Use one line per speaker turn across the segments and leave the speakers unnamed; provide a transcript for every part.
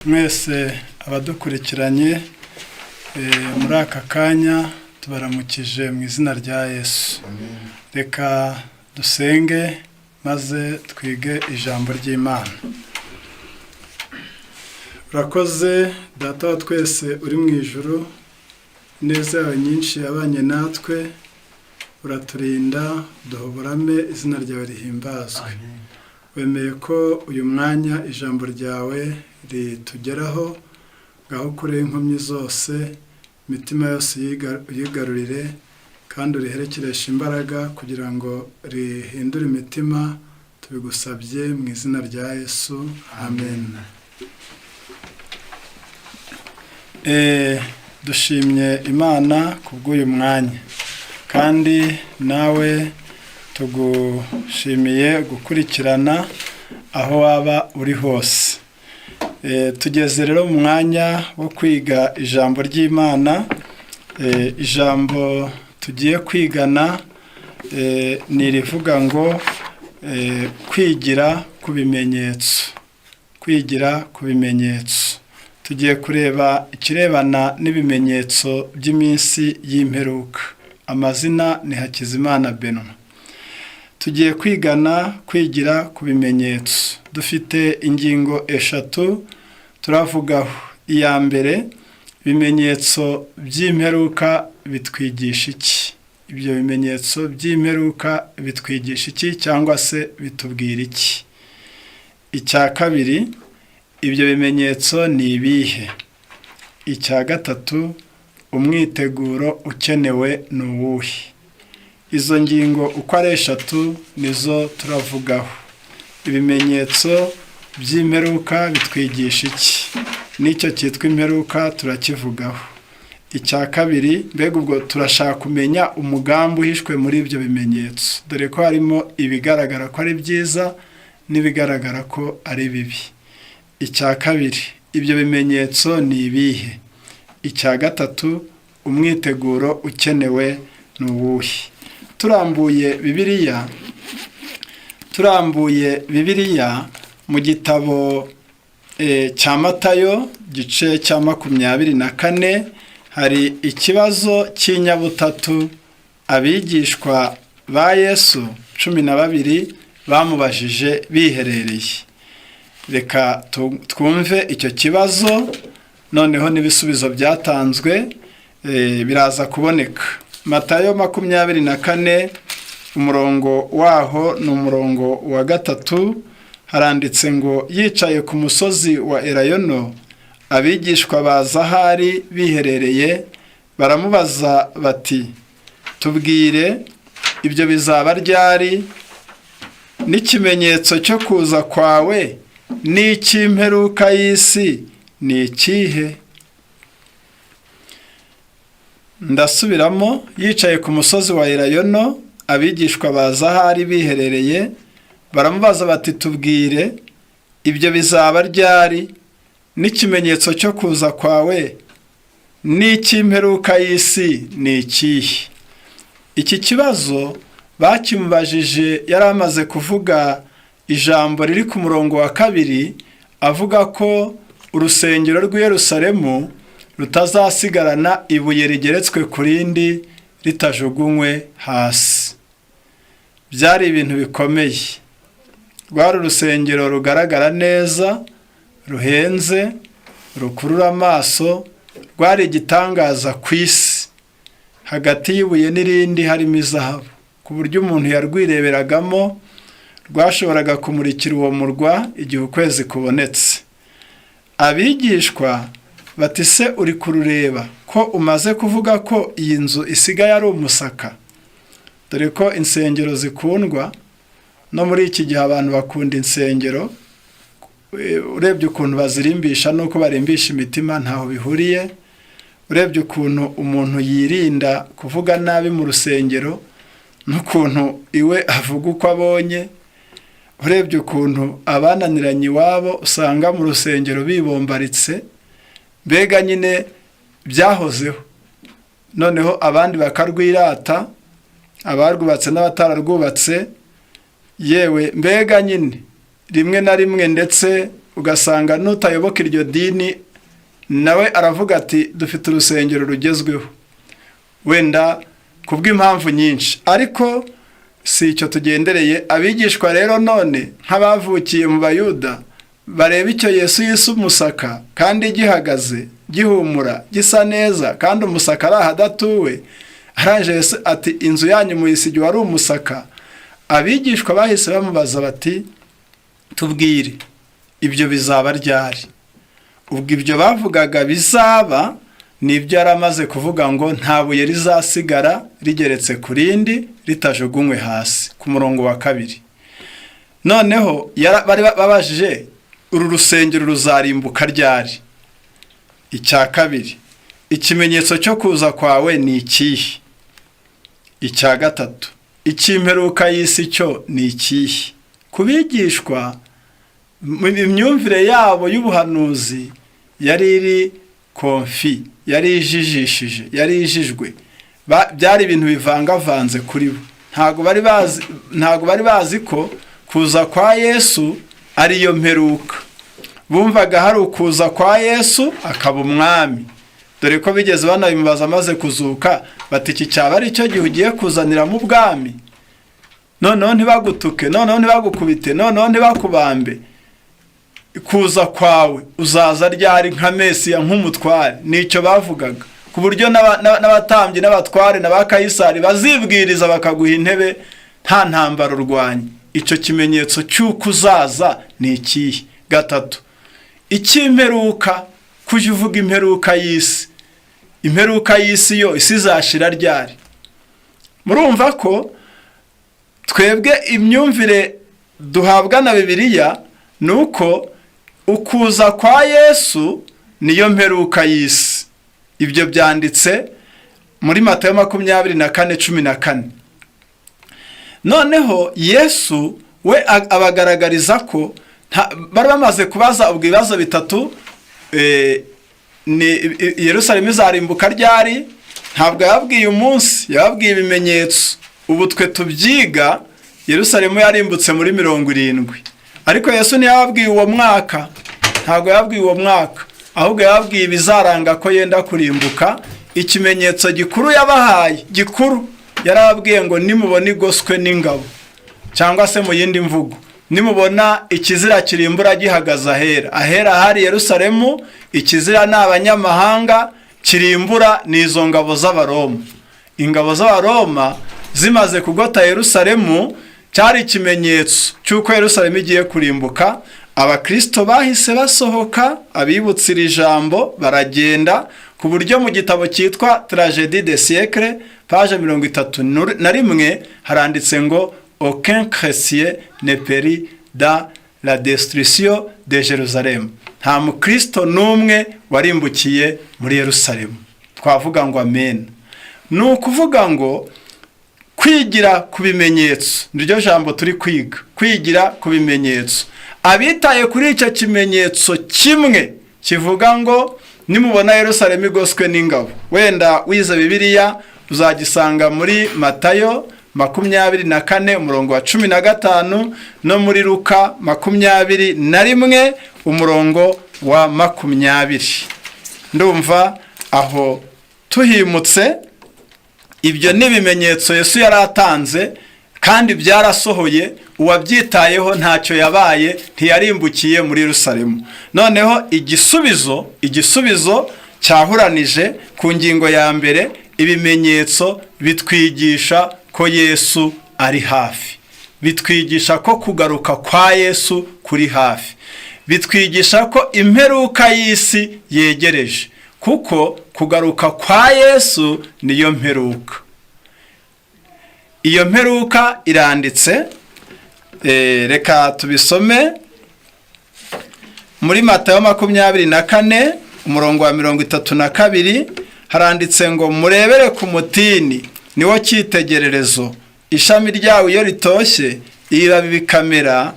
Mwese abadukurikiranye muri aka kanya tubaramukije mu izina rya Yesu. Reka dusenge maze twige ijambo ry'Imana. Urakoze Data wa twese uri mu ijuru, neza yawe nyinshi yabanye natwe, uraturinda duhoborame, izina ryawe rihimbazwe. Wemeye ko uyu mwanya ijambo ryawe ritugeraho, ngaho kure inkomyi zose, imitima yose yigarurire kandi uriherekeresha imbaraga kugira ngo rihindure imitima, tubigusabye mu izina rya Yesu, amen. Dushimye Imana kubw'uyu mwanya, kandi nawe tugushimiye gukurikirana aho waba uri hose. Tugeze rero mu mwanya wo kwiga ijambo ry'Imana. Ijambo tugiye kwigana ni irivuga ngo kwigira ku bimenyetso. Kwigira ku bimenyetso. Tugiye kureba ikirebana n'ibimenyetso by'iminsi y'imperuka. Amazina ni Hakizimana Benoît. Tugiye kwigira ku bimenyetso. Dufite ingingo eshatu turavugaho. Iya mbere, ibimenyetso by'imperuka bitwigisha iki? Ibyo bimenyetso by'imperuka bitwigisha iki cyangwa se bitubwira iki? Icya kabiri, ibyo bimenyetso ni ibihe? Icya gatatu, umwiteguro ukenewe ni uwuhe? Izo ngingo uko ari eshatu nizo turavugaho. Ibimenyetso by'imperuka bitwigisha iki? N'icyo cyitwa imperuka turakivugaho. Icya kabiri, mbega ubwo turashaka kumenya umugambi uhishwe muri ibyo bimenyetso, dore ko harimo ibigaragara ko ari byiza n'ibigaragara ko ari bibi. Icya kabiri, ibyo bimenyetso ni ibihe? Icya gatatu, umwiteguro ukenewe ni uwuhe? Turambuye Bibiliya mu gitabo cya Matayo gice cya 24, hari ikibazo cy'inyabutatu abigishwa ba Yesu 12 bamubajije biherereye. Reka twumve icyo kibazo, noneho n'ibisubizo byatanzwe biraza kuboneka. Matayo 24, umurongo waho ni umurongo wa 3, haranditse ngo yicaye ku musozi wa Elayono, abigishwa baza ahari biherereye, baramubaza bati, tubwire ibyo bizaba ryari, n'ikimenyetso cyo kuza kwawe n'icy'imperuka y'isi ni ikihe? Ndasubiramo, yicaye ku musozi wa Elayono, abigishwa baza ahari biherereye, baramubaza bati, tubwire ibyo bizaba ryari, n'ikimenyetso cyo kuza kwawe n'icy'imperuka y'isi ni ikihe? Iki kibazo bakimubajije yari amaze kuvuga ijambo riri ku murongo wa 2, avuga ko urusengero rw'i Yerusalemu rutazasigarana ibuye rigeretswe ku rindi ritajugunywe hasi. Byari ibintu bikomeye. Rwari urusengero rugaragara neza, ruhenze, rukurura amaso, rwari igitangaza ku isi. Hagati y'ibuye n'irindi harimo izahabu, ku buryo umuntu yarwireberagamo, rwashoboraga kumurikira uwo murwa igihe ukwezi kubonetse. Abigishwa bati, se uri kurureba ko umaze kuvuga ko iyi nzu isigaye ari umusaka? Dore ko insengero zikundwa, no muri iki gihe abantu bakunda insengero. Urebye ukuntu bazirimbisha n'uko barimbisha imitima ntaho bihuriye. Urebye ukuntu umuntu yirinda kuvuga nabi mu rusengero, n'ukuntu iwe avuga uko abonye. Urebye ukuntu abananiranye iwabo usanga mu rusengero bibombaritse, mbega nyine byahozeho. Noneho abandi bakarwirata, abarwubatse n'abatararwubatse, yewe mbega nyine rimwe na rimwe ndetse ugasanga n'utayoboka iryo dini nawe aravuga ati dufite urusengero rugezweho, wenda kubw'impamvu nyinshi. Ariko si icyo tugendereye. Abigishwa rero none nk'abavukiye mu Bayuda bareba icyo Yesu yise umusaka kandi gihagaze, gihumura, gisa neza, kandi umusaka ari ahadatuwe. Arangije Yesu ati inzu yanyu muyisigiwe ari umusaka. Abigishwa bahise bamubaza bati tubwire ibyo bizaba ryari? Ubwo ibyo bavugaga bizaba nibyo yari amaze kuvuga ngo nta buye rizasigara rigeretse ku rindi ritajugunywe hasi, ku murongo wa 2. Noneho bari babajije uru rusengero ruzarimbuka ryari? Icya 2, ikimenyetso cyo kuza kwawe ni ikihe? Icya 3, ikimperuka y'isi cyo ni ikihe? Kubigishwa imyumvire yabo y'ubuhanuzi yari iri konfi, yari ijijishije, yari ijijwe. Byari ibintu bivangavanze kuri bo. Ntago bari bazi ko kuza kwa Yesu ariyo mperuka. Bumvaga hari ukuza kwa Yesu akaba umwami, dore ko bigeze banabimubaza amaze kuzuka bati iki cyaba ari cyo gihe ugiye kuzanira mu bwami? Noneho ntibagutuke, noneho ntibagukubite, noneho ntibakubambe. Kuza kwawe uzaza ryari nka Mesiya, nk'umutware? Nicyo bavugaga, ku buryo n'abatambyi n'abatware n'abakayisari bazibwiriza bakaguha intebe nta ntambaro urwanya. Icyo kimenyetso cy'uko uzaza ni ikihe? 3, ikimperuka, kujya uvuga imperuka y'isi. Imperuka y'isi yo isi izashira ryari? Murumva ko twebwe imyumvire duhabwa na Bibiliya nuko ukuza kwa Yesu niyo mperuka y'isi. Ibyo byanditse muri Matayo 24:14. Noneho Yesu we abagaragariza ko bari bamaze kubaza ubwo ibibazo bitatu, ni Yerusalemu izarimbuka ryari? Ntabwo yababwiye umunsi, yababwiye ibimenyetso. Ubu twe tubyiga Yerusalemu yarimbutse muri 70, ariko Yesu ntiyababwiye uwo mwaka. Ntabwo yababwiye uwo mwaka, ahubwo yababwiye ibizaranga ko yenda kurimbuka. Ikimenyetso gikuru yabahaye, gikuru, yarababwiye ngo nimubona igoswe n'ingabo, cyangwa se mu yindi mvugo nimubona ikizira kirimbura gihagaze ahera hari Yerusalemu, ikizira ni abanyamahanga, kirimbura ni izo ngabo z'Abaroma. Ingabo z'Abaroma zimaze kugota Yerusalemu, cyari ikimenyetso cy'uko Yerusalemu igiye kurimbuka. Abakristo bahise basohoka, abibutsira ijambo baragenda, ku buryo mu gitabo cyitwa Tragédie des siècles page 31 haranditse ngo aucun chrétien ne périt dans la destruction de Jérusalem. Nta mukristo n'umwe warimbukiye muri Yerusalemu. Twavuga ngo amen. Ni ukuvuga ngo kwigira ku bimenyetso, niryo jambo turi kwiga, kwigira ku bimenyetso. Abitaye kuri icyo kimenyetso kimwe kivuga ngo nimubona Yerusalemu igoswe n'ingabo, wenda wize Bibiliya uzagisanga muri Matayo 24 umurongo wa 15, no muri Luka 21 umurongo wa 20. Ndumva aho tuhimutse. Ibyo ni ibimenyetso Yesu yaratanze kandi byarasohoye. Uwabyitayeho ntacyo yabaye, ntiyarimbukiye muri Yerusalemu. Noneho igisubizo cyahuranije ku ngingo ya mbere, ibimenyetso bitwigisha ko Yesu ari hafi, bitwigisha ko kugaruka kwa Yesu kuri hafi, bitwigisha ko imperuka y'isi yegereje, kuko kugaruka kwa Yesu niyo mperuka. Iyo mperuka iranditse, reka tubisome muri Matayo 24 umurongo wa 32. Haranditse ngo murebere ku mutini, niwo cyitegererezo, ishami ryawo iyo ritoshye ibibabi bikamera,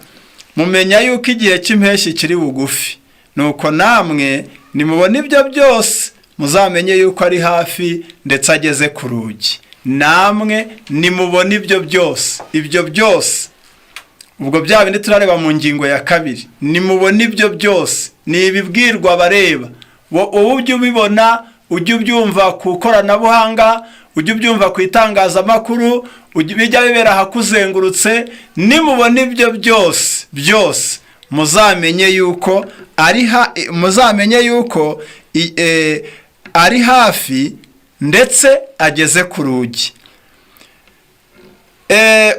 mumenya yuko igihe cy'impeshyi kiri bugufi. Nuko namwe nimubona ibyo byose muzamenye yuko ari hafi ndetse ageze ku rugi. Namwe nimubona ibyo byose ubwo bya bindi turareba mu ngingo ya kabiri. Nimubona ibyo byose ni ibibwirwa bareba, wowe ujye ubibona, ujye ubyumva ku koranabuhanga, ujye ubyumva ku itangazamakuru, bijya bibera ahakuzengurutse. Nimubona ibyo byose muzamenye yuko ari hafi ndetse ageze ku rugi.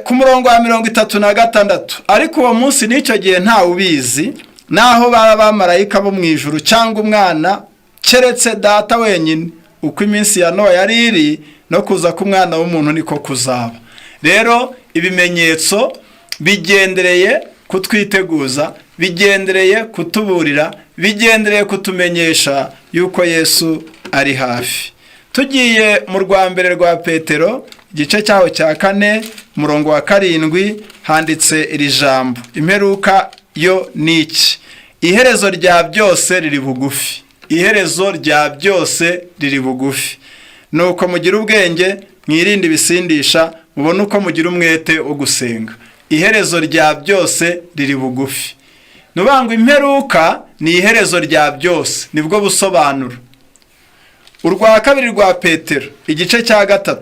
Ku murongo wa 36, ariko uwo munsi n'icyo gihe ntawe ubizi, naho baba bamarayika bo mu ijuru cyangwa umwana, keretse data wenyine. Uko iminsi ya Nowa yari iri, no kuza k'umwana w'umuntu niko kuzaba. Rero ibimenyetso bigendereye kutwiteguza, bigendereye kutuburira, bigendereye kutumenyesha yuko Yesu ari hafi. Tugiye mu rwa mbere rwa Petero, igice cyaho cya 4, umurongo wa 7, handitse iri jambo: imperuka yo niki? Iherezo rya byose riri bugufi. Iherezo rya byose riri bugufi. Nuko mugira ubwenge, mwirinde ibisindisha, mubone uko mugira umwete wo gusenga. Iherezo rya byose riri bugufi. Nubango imperuka ni iherezo rya byose, nibwo busobanuro. Urwa kabiri rwa Petero, igice cya 3,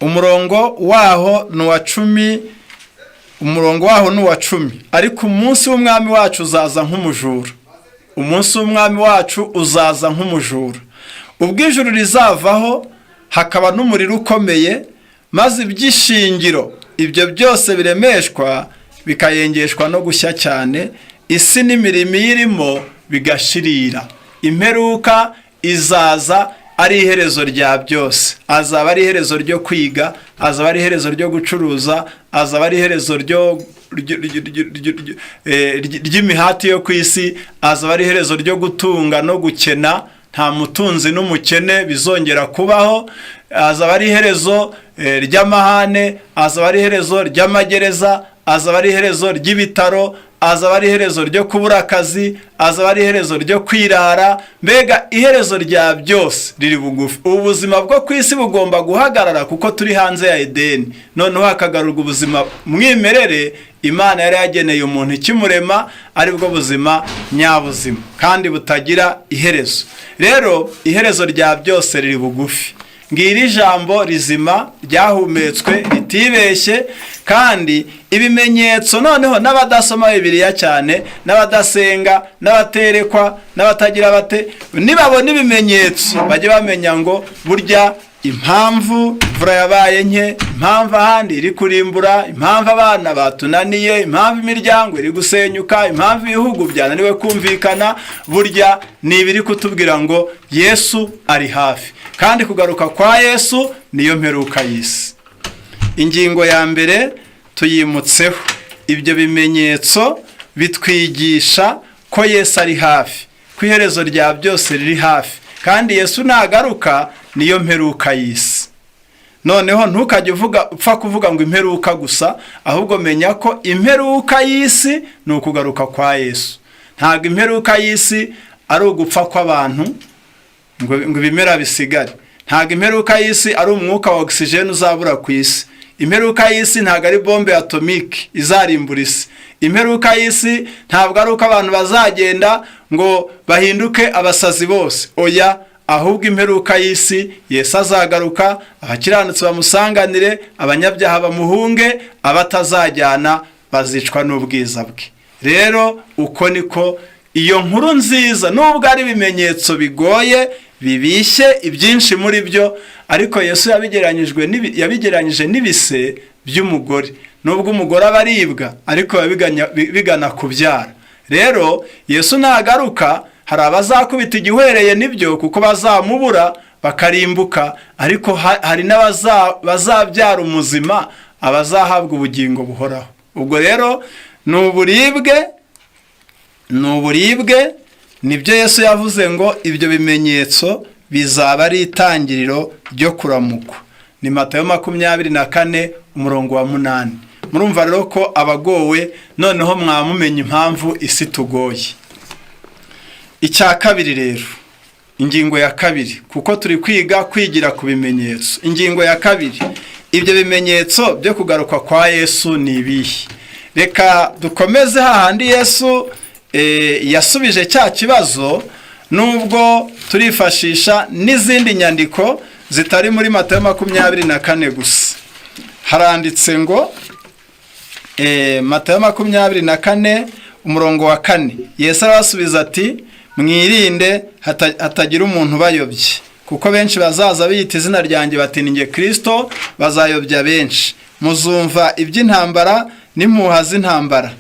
umurongo waho n'uwa 10, ariko umunsi w'umwami wacu uzaza nk'umujura. Umunsi w'umwami wacu uzaza nk'umujura, ubwo ijuru rizavaho, hakaba n'umuriro ukomeye, maze iby'ishingiro ibyo byose biremeshwa, bikayengeshwa no gushya cyane, isi n'imirimo irimo bigashirira. Imperuka izaza ari iherezo rya byose. Azaba ari iherezo ryo kwiga, azaba ari iherezo ryo gucuruza, azaba ari iherezo ry'imihati yo ku isi, azaba ari iherezo ryo gutunga no gukena, nta mutunzi n'umukene bizongera kubaho. Azaba ari iherezo ry'amahane, azaba ari iherezo ry'amagereza, azaba ari iherezo ry'ibitaro, azaba ari iherezo ryo kubura akazi, azaba ari iherezo ryo kwirara. Mbega iherezo rya byose riri bugufi. Ubuzima bwo ku isi bugomba guhagarara kuko turi hanze ya Edeni, noneho hakagarurwa ubuzima mwimerere Imana yari yageneye umuntu ikimurema, ari bwo buzima nyabuzima kandi butagira iherezo. Rero iherezo rya byose riri bugufi. Ngiri jambo rizima ryahumetswe ritibeshye, kandi ibimenyetso noneho n'abadasoma Bibiliya cyane, n'abadasenga, n'abaterekwa, n'abatagira bate, nibabona ibimenyetso bajye bamenya ngo burya impamvu imvura yabaye nke, impamvu ahandi iri kurimbura, impamvu abana batunaniye, impamvu imiryango iri gusenyuka, impamvu ibihugu byananiwe kumvikana, burya ni ibiri kutubwira ngo Yesu ari hafi. Kandi kugaruka kwa Yesu niyo mperuka y'isi. Ingingo ya mbere tuyimutseho. Ibyo bimenyetso bitwigisha ko Yesu ari hafi, ko iherezo rya byose riri hafi, kandi Yesu nagaruka niyo mperuka y'isi. Noneho ntukajye upfa kuvuga ngo imperuka gusa, ahubwo menya ko imperuka y'isi ni ukugaruka kwa Yesu. Ntabwo imperuka y'isi ari ugupfa kw'abantu ngo ibimera bisigare. Ntabwo imperuka y'isi ari umwuka wa oxygen uzabura ku isi. Imperuka y'isi ntabwo ari bombe atomike izarimbura isi. Imperuka y'isi ntabwo ari uko abantu bazagenda ngo bahinduke abasazi bose. Oya, ahubwo imperuka y'isi Yesu azagaruka, abakiranutsi bamusanganire, abanyabyaha bamuhunge, abatazajyana bazicwa n'ubwiza bwe. Rero uko niko iyo nkuru nziza, nubwo ari ibimenyetso bigoye bibishye ibyinshi muri byo, ariko Yesu yabigeranyije n'ibise by'umugore. Nubwo umugore abaribwa, ariko bigana kubyara. Rero Yesu nagaruka, hari abazakubita igihwereye nibyo kuko bazamubura bakarimbuka, ariko hari n'abazabyara umuzima, abazahabwa ubugingo buhoraho. Ubwo rero nuburibwe nibyo Yesu yavuze ngo ibyo bimenyetso bizaba ari itangiriro ryo kuramukwa. Ni Matayo 24 umurongo wa 8. Murumva rero ko abagowe noneho mwamumenya impamvu isi tugoye. Icya kabiri rero, ingingo ya kabiri, kuko turi kwigira ku bimenyetso. Ingingo ya kabiri, ibyo bimenyetso byo kugaruka kwa Yesu ni ibihe? reka dukomeze hahandi Yesu yasubije cya kibazo, nubwo turifashisha n'izindi nyandiko zitari muri Matayo 24 gusa. Haranditse ngo Matayo 24 umurongo wa 4, Yesu arasubiza ati mwirinde hatagira umuntu bayobye, kuko benshi bazaza biyita izina ryanjye bati ni nge Kristo, bazayobya benshi. Muzumva iby'intambara n'impuha z'intambara,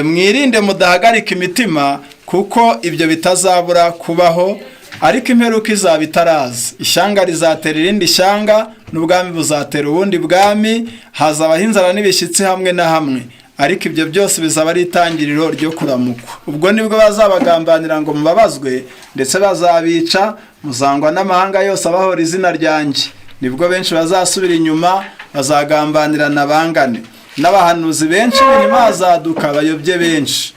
mwirinde mudahagarika imitima, kuko ibyo bitazabura kubaho, ariko imperuka izaba itaraza. Ishyanga rizatera irindi shyanga, n'ubwami buzatera ubundi bwami, hazabaho inzara n'ibishyitsi hamwe na hamwe, ariko ibyo byose bizaba ari itangiriro ryo kuramukwa. Ubwo nibwo bazabagambanira ngo mubabazwe, ndetse bazabica, muzangwa n'amahanga yose abahora izina ryanjye. Nibwo benshi bazasubira inyuma, bazagambanirana bangane, n'abahanuzi benshi b'inyuma bazaduka bayobye benshi.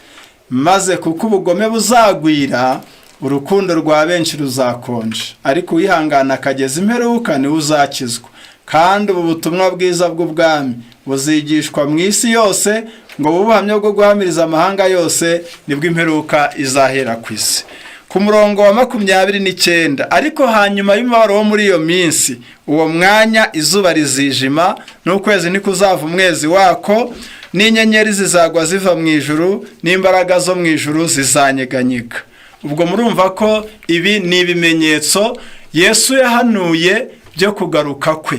Maze kuko ubugome buzagwira, urukundo rwa benshi ruzakonja, ariko uwihangana akageza imperuka niwe uzakizwa. Kandi ubu butumwa bwiza bw'ubwami buzigishwa mu isi yose, ngo bube ubuhamya bwo guhamiriza amahanga yose, nibwo imperuka izahera ku isi. Ku murongo wa 29, ariko hanyuma y'umubabaro wo muri iyo minsi, uwo mwanya izuba rizijima, n'ukwezi ntikuzava umwezi wako, n'inyenyeri zizagwa ziva mu ijuru, n'imbaraga zo mu ijuru zizanyeganyega. Ubwo murumva ko ibi ni ibimenyetso Yesu yahanuye byo kugaruka kwe.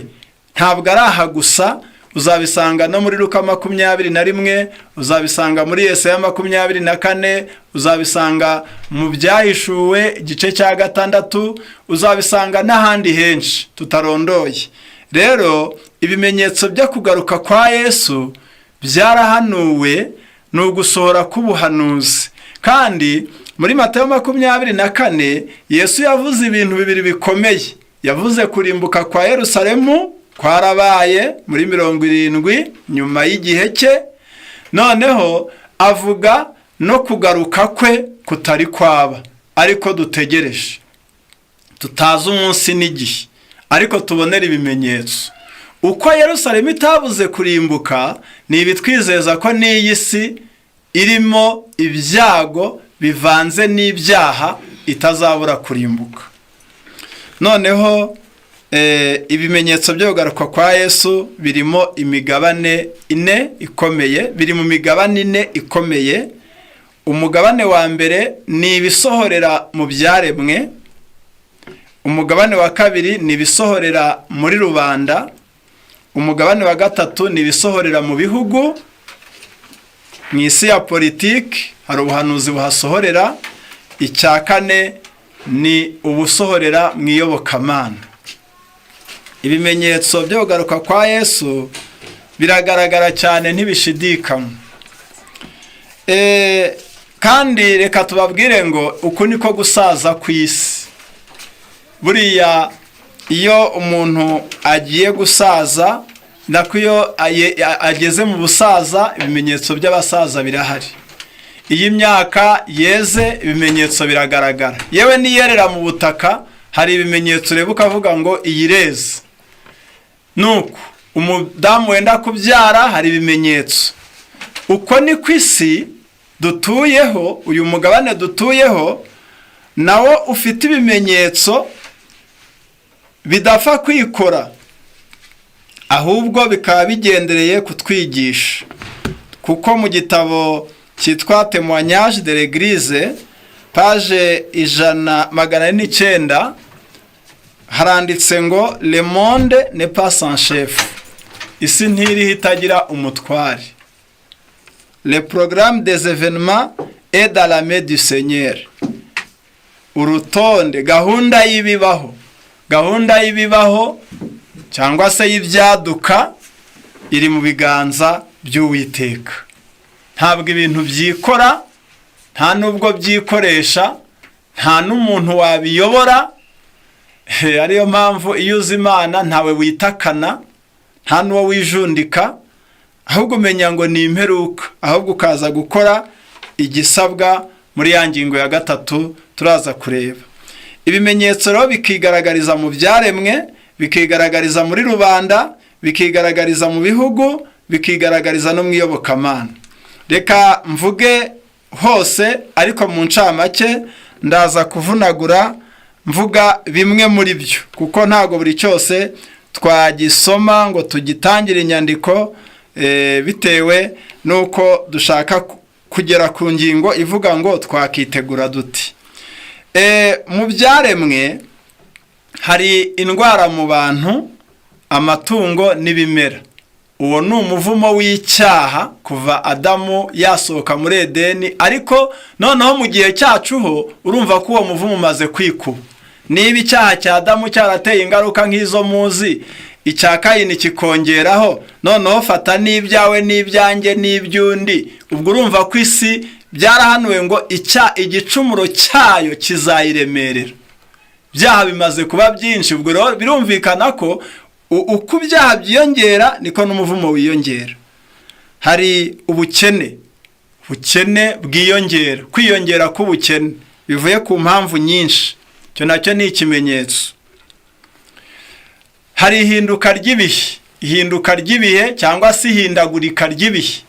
Ntabwo ari aha gusa, uzabisanga no muri Luka 21, uzabisanga muri Yesaya 24, uzabisanga mu Byahishuwe igice cya 6, uzabisanga n'ahandi henshi tutarondoye. Rero ibimenyetso byo kugaruka kwa Yesu byarahanuwe, ni ugusohora k'ubuhanuzi. Kandi muri Matayo 24, Yesu yavuze ibintu bibiri bikomeye. Yavuze kurimbuka kwa Yerusalemu kwarabaye muri 70 nyuma y'igihe cye, noneho avuga no kugaruka kwe kutari kwaba, ariko dutegereje, tutazi umunsi n'igihe, ariko tubonera ibimenyetso. Uko Yerusalemu itabuze kurimbuka, ni ibitwizeza ko n'iyi si irimo ibyago bivanze n'ibyaha itazabura kurimbuka. Noneho ibimenyetso byo kugaruka kwa Yesu birimo imigabane 4 ikomeye, biri mu migabane 4 ikomeye. Umugabane wa mbere ni ibisohorera mu byaremwe, umugabane wa kabiri ni ibisohorera muri rubanda, umugabane wa gatatu ni ibisohorera mu bihugu. Mu isi ya politiki hari ubuhanuzi buhasohorera. Icya kane ni ubusohorera mu iyobokamana. Ibimenyetso byo kugaruka kwa Yesu biragaragara cyane ntibishidikanywa. Kandi reka tubabwire ngo uku niko gusaza ku isi. Buriya iyo umuntu agiye gusaza, nako iyo ageze mu busaza, ibimenyetso by'abasaza birahari. Iyi myaka yeze, ibimenyetso biragaragara. Yewe niyerera mu butaka, hari ibimenyetso ureba ukavuga ngo iyireze. Nuko umudamu wenda kubyara, hari ibimenyetso. Uko ni ku isi dutuyeho, uyu mugabane dutuyeho nawo ufite ibimenyetso bidapfa kwikora, ahubwo bikaba bigendereye kutwigisha. Kuko mu gitabo cyitwa Témoignage de l'Église, page 149, haranditse ngo le monde n'est pas sans chef, isi ntiriho itagira umutware. Le programme des événements est dans la main du Seigneur. Urutonde, gahunda y'ibibaho cyangwa se y'ibyaduka iri mu biganza by'Uwiteka. Ntabwo ibintu byikora, nta nubwo byikoresha, nta n'umuntu wabiyobora. Ariyo mpamvu iyo uzi Imana ntawe witakana, nta n'uwo wijundika, ahubwo umenya ngo ni imperuka, ahubwo ukaza gukora igisabwa muri ya ngingo ya 3 turaza kureba. Ibimenyetso rero bikigaragariza mu byaremwe, bikigaragariza muri rubanda, bikigaragariza mu bihugu, bikigaragariza no mu iyobokamana. Reka mvuge hose, ariko mu ncamake ndaza kuvunagura mvuga bimwe muri byo, kuko ntago buri cyose twagisoma ngo tugitangire inyandiko, bitewe nuko dushaka kugera ku ngingo ivuga ngo twakitegura duti. Mu byaremwe hari indwara mu bantu, amatungo n'ibimera. Uwo ni umuvumo w'icyaha kuva Adamu yasohoka muri Edeni, ariko noneho mu gihe cyacuho urumva ko uwo muvumo umaze kwikuba. Niba icyaha cya Adamu cyarateye ingaruka nk'izo muzi, icya Kayini kikongeraho, noneho fata n'ibyawe n'ibyanjye n'iby'undi, ubwo urumva ko isi byarahanuwe ngo igicumuro cyayo kizayiremerera. Byaha bimaze kuba byinshi, ubwo rero birumvikana ko uko ibyaha byiyongera niko n'umuvumo wiyongera. Hari ubukene bwiyongera, kwiyongera k'ubukene bivuye ku mpamvu nyinshi, cyo nacyo ni ikimenyetso. Hari ihinduka ry'ibihe cyangwa se ihindagurika ry'ibihe,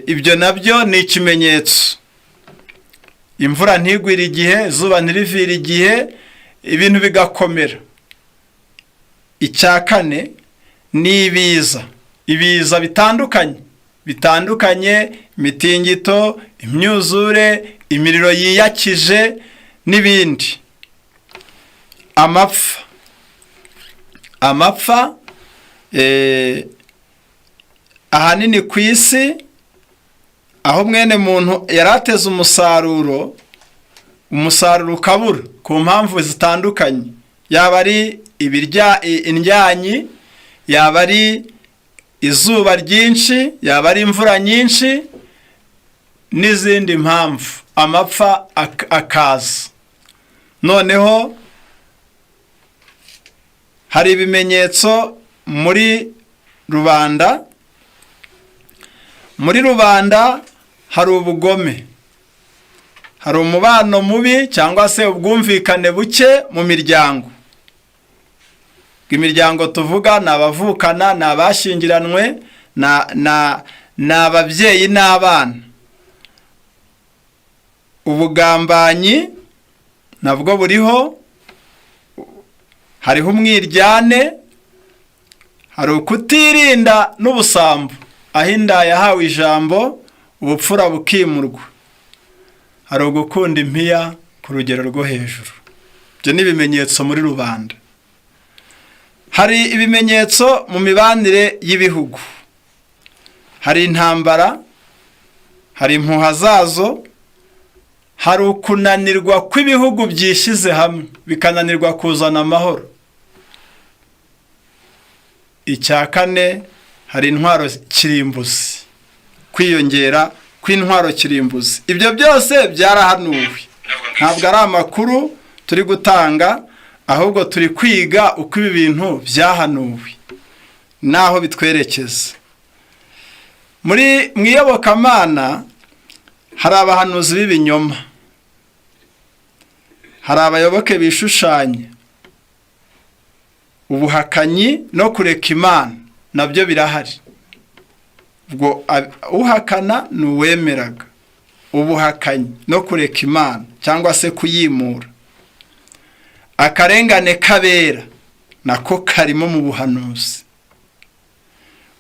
ibyo nabyo ni ikimenyetso. Imvura ntigwire igihe, izuba ntirivire igihe, ibintu bigakomera. Icya kane ni ibiza bitandukanye, imitingito, imyuzure, imiriro yiyakije n'ibindi. Amapfa ahanini ku isi, aho mwene muntu yarateze umusaruro ukabura ku mpamvu zitandukanye, yaba ari indyanyi, yaba ari izuba ryinshi, yaba ari imvura nyinshi n'izindi mpamvu, amapfa akaza. Noneho hari ibimenyetso muri rubanda. Muri rubanda hari ubugome, hari umubano mubi cyangwa se ubwumvikane buke mu miryango. Imiryango tuvuga ni abavukana, ni abashyingiranwe, ni ababyeyi n'abana. Ubugambanyi nabwo buriho, hariho umwiryane, hari ukutirinda n'ubusambo, aho inda yahawe ijambo ubupfura bukimurwa. Hari ugukunda impiya ku rugero rwo hejuru. Ibyo ni ibimenyetso muri rubanda. Hari ibimenyetso mu mibanire y'ibihugu. Hari intambara, hari impuha zazo, hari ukunanirwa kw'ibihugu byishyize hamwe bikananirwa kuzana amahoro. Icya kane, hari intwaro kirimbuzi, kwiyongera kw'intwaro kirimbuzi. Ibyo byose byarahanuwe, ntabwo ari amakuru turi gutanga, ahubwo turi kwiga uko ibi bintu byahanuwe naho bitwerekeza. Mu iyobokamana hari abahanuzi b'ibinyoma, hari abayoboke bishushanya, ubuhakanyi no kureka Imana nabyo birahari. Ubwo uhakana ni uwemeraga, ubuhakanyi no kureka Imana cyangwa se kuyimura. Akarengane kabera nako karimo mu buhanuzi.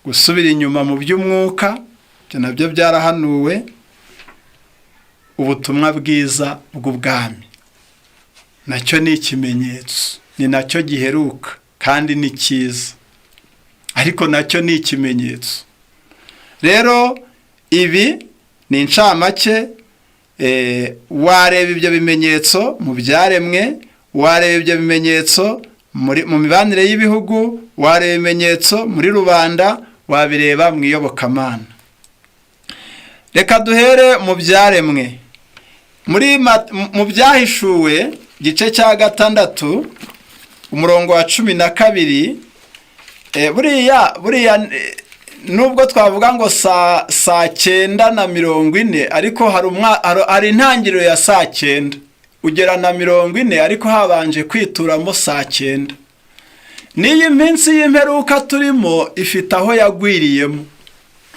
Gusubira inyuma mu by'umwuka byo nabyo byarahanuwe. Ubutumwa bwiza bw'ubwami nacyo ni ikimenyetso, ni nacyo giheruka kandi ni cyiza, ariko nacyo ni ikimenyetso. Rero ibi ni incamake. Wareba ibyo bimenyetso mu byaremwe, wareba ibyo bimenyetso mu mibanire y'ibihugu, wareba ibimenyetso muri rubanda, wabireba mu iyobokamana. Reka duhere mu byaremwe. Mu byahishuwe igice cya 6 umurongo wa 12, buriya nubwo twavuga ngo saa 9:40, ariko hari intangiriro ya saa 9 ugera na 40, ariko habanje kwituramo saa 9. n'iyi minsi y'imperuka turimo ifite aho yagwiriyemo.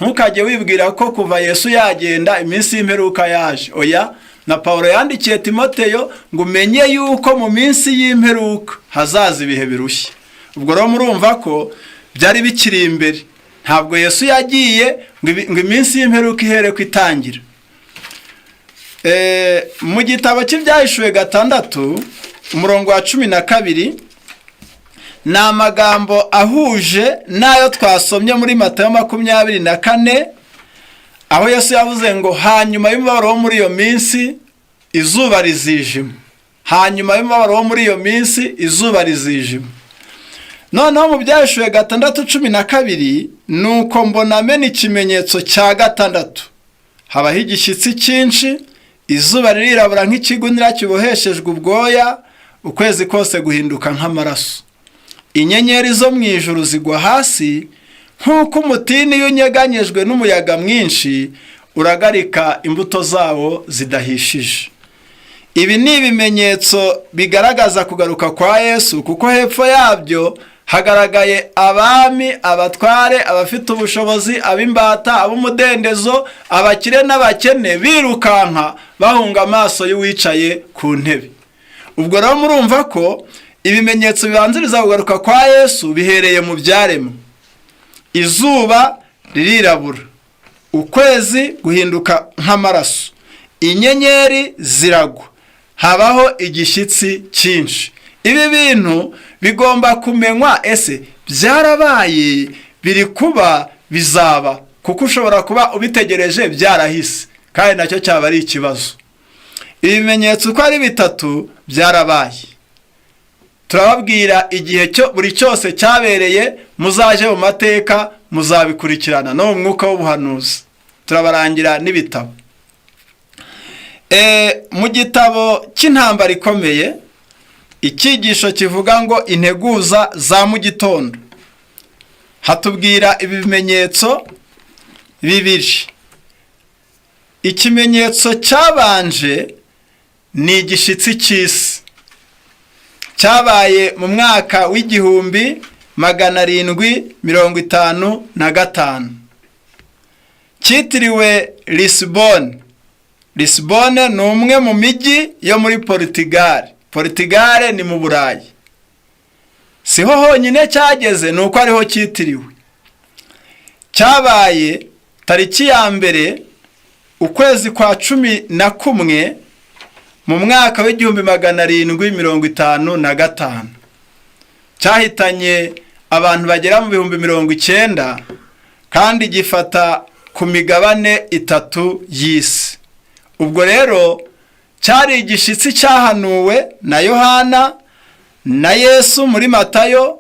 Ntukajye wibwira ko kuva Yesu yagenda iminsi y'imperuka yaje. Oya, na Pawulo yandikiye Timoteyo ngo umenye yuko mu minsi y'imperuka hazaza ibihe birushya. Ubwo rero murumva ko byari bikiri imbere. Ntabwo Yesu yagiye ngo iminsi y'imperuka ihere ku itangira. Mu gitabo cy'Ibyahishuwe 6 umurongo wa 12 ni amagambo ahuje n'ayo twasomye muri Matayo 24, aho Yesu yavuze ngo hanyuma y'umubabaro wo muri iyo minsi izuba rizijima. Hanyuma y'umubabaro wo muri iyo minsi izuba rizijima. Noneho mu Byahishuwe 6:12 nuko mbona amena ikimenyetso cya 6. Habaho igishyitsi cyinshi, izuba ririrabura nk'ikigunira kiboheshejwe ubwoya, ukwezi kose guhinduka nk'amaraso. Inyenyeri zo mu ijuru zigwa hasi nk'uko umutini iyo unyeganyejwe n'umuyaga mwinshi uragarika imbuto zawo zidahishije. Ibi ni ibimenyetso bigaragaza kugaruka kwa Yesu, kuko hepfo yabyo hagaragaye abami, abatware, abafite ubushobozi, abimbata, abumudendezo, abakire n'abakene birukanka bahunga amaso y'uwicaye ku ntebe. Ubwo rero murumva ko ibimenyetso bibanziriza kugaruka kwa Yesu bihereye mu byaremwe. Izuba ririrabura, ukwezi guhinduka nk'amaraso, inyenyeri ziragwa, habaho igishyitsi cyinshi. Ibi bintu bigomba kumenywa, ese byarabaye, biri kuba, bizaba, kuko ushobora kuba ubitegereje byarahise kandi nacyo cyaba ari ikibazo. Ibimenyetso uko ari 3 byarabaye. Turababwira igihe buri cyose cyabereye, muzaje mu mateka muzabikurikirana no mu mwuka w'ubuhanuzi. Turabarangira n'ibitabo. Mu gitabo cy'intambara ikomeye, icyigisho kivuga ngo integuza za mu gitondo, hatubwira ibimenyetso 2. Ikimenyetso cyabanje ni igishyitsi cy'isi, cyabaye mu mwaka w'1755, cyitiriwe Lisbonne. Lisbonne ni umwe mu mijyi yo muri Portugal. Portugal ni mu Burayi. Siho honyine cyageze, nuko ariho cyitiriwe. Cyabaye tariki ya mbere ukwezi kwa 11 mu mwaka w'1755. Cyahitanye abantu bagera mu 90,000 kandi gifata ku migabane 3 y'isi. Ubwo rero cyari igishyitsi cyahanuwe na Yohana na Yesu muri Matayo,